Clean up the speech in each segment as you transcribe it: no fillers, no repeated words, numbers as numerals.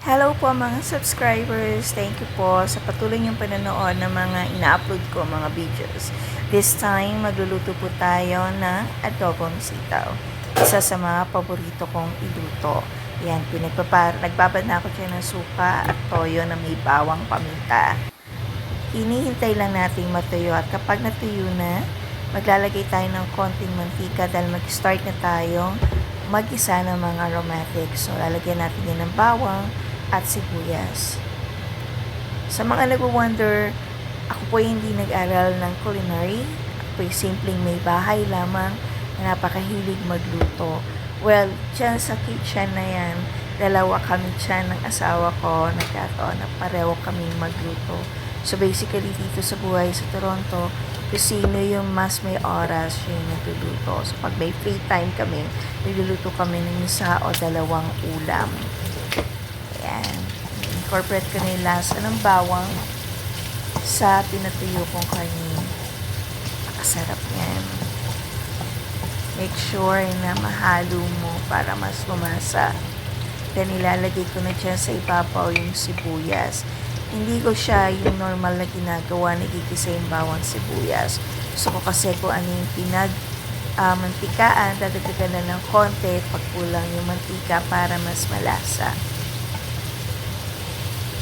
Hello po mga subscribers. Thank you po sa patuloy niyong panonood ng mga ina-upload ko mga videos. This time, magluluto po tayo ng adobong sitaw. Isa sa mga paborito kong iluto. Yan, nagbabad na ako dyan ng suka at toyo na may bawang paminta. Hinihintay lang natin matuyo at kapag natuyo na, maglalagay tayo ng konting mantika dahil mag-start na tayong mag-isa ng mga aromatics. So, lalagyan natin yan ng bawang at sibuyas. Sa mga nag-wonder, ako po hindi nag-aral ng culinary. Ako po simpleng may bahay lamang na napakahilig magluto. Well, dyan sa kitchen na yan, dalawa kami dyan ng asawa ko, nagkataon na pareho kaming magluto. So basically dito sa buhay sa Toronto, kung sino yung mas may oras, siya yung nagluluto. So pag may free time kami, nagluluto kami ng isa o dalawang ulam. Ayan. Incorporate ko na yung lasa ng bawang sa pinatuyo kong karne. Nakasarap yan. Make sure na mahalo mo para mas lumasa. Then ilalagay ko na dyan sa ibabaw yung sibuyas. Hindi ko siya yung normal na ginagawa, nagigisa yung bawang sibuyas. So ko kasi kung ano yung mantikaan, dadagdagan na ng konti pag kulang yung mantika para mas malasa.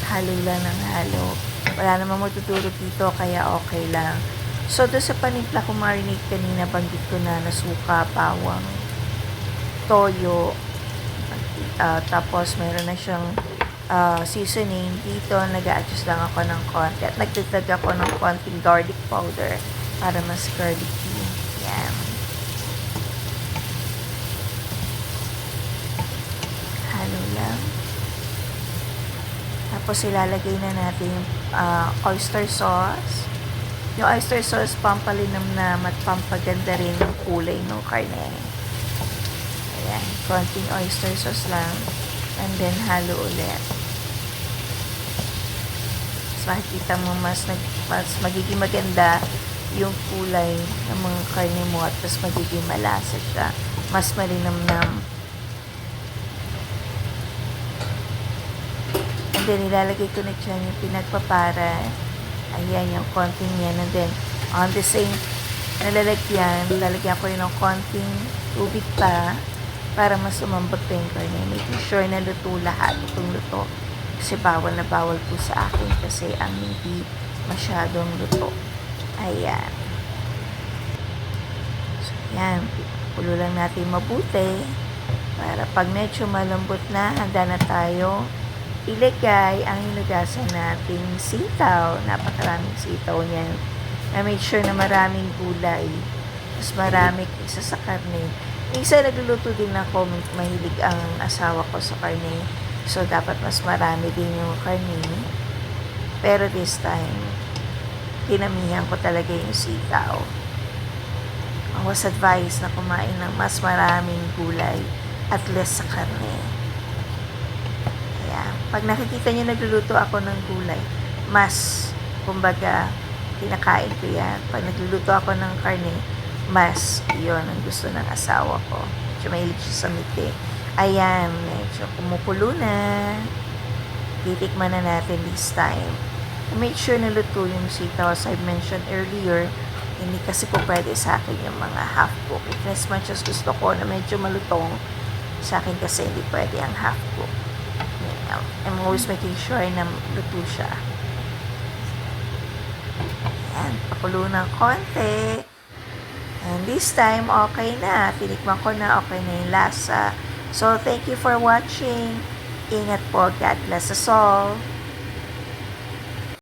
Halo lang ng halo. Wala namang matutulog dito, kaya okay lang. So, doon sa panimpla ko marinate kanina, banggit ko na suka, bawang, toyo, tapos mayroon na siyang seasoning. Dito, nag-a-adjust lang ako ng konti. At nagdagdag ako ng konting garlic powder para mas garlicky. Yan. Halo lang. Tapos ilalagay na natin oyster sauce. Yung oyster sauce, pampalinamnam at pampaganda rin yung kulay ng karne. Ayan, konting oyster sauce lang. And then halo ulit. So, makikita mo mas magiging maganda yung kulay ng mga karne mo at mas magiging malasa siya. Mas malinamnam. Then, ilalagay ko na dyan yung pinagpapara. Ayan, yung konting yan. And then, on the same lalagyan ko yun ng konting tubig pa para mas umambag pa yung karne. Making sure na luto lahat. Itong luto. Kasi bawal na bawal po sa akin kasi ang hindi masyadong luto. Ayan. So, ayan. Pulo lang natin mabuti para pag medyo malambot na, handa na tayo ilagay ang hinugasan nating sitaw. Napakaraming sitaw niyan. Make sure na maraming gulay. Mas marami kaysa sa karne. Minsan nagluluto din ako, mahilig ang asawa ko sa karne. So, dapat mas marami din yung karne. Pero this time, dinamihan ko talaga yung sitaw. I was advised na kumain ng mas maraming gulay at less sa karne. Pag nakikita niyo nagluluto ako ng gulay, mas, kumbaga, kinakain ko yan. Pag nagluluto ako ng karne, mas, yon ang gusto ng asawa ko. Medyo mahilig siya sa miti. Ayan, medyo kumukulo na. Titikman na natin this time. Make sure na luto yung sitaw. As I mentioned earlier, hindi kasi po pwede sa akin yung mga half-cook. As much as gusto ko na medyo malutong, sa akin kasi hindi pwede ang half-cook. I'm always making sure na luto siya. Ayan, pakulo ng konti. And this time, okay na. Tinikman ko na, okay na yung lasa. So, thank you for watching. Ingat po. God bless us all.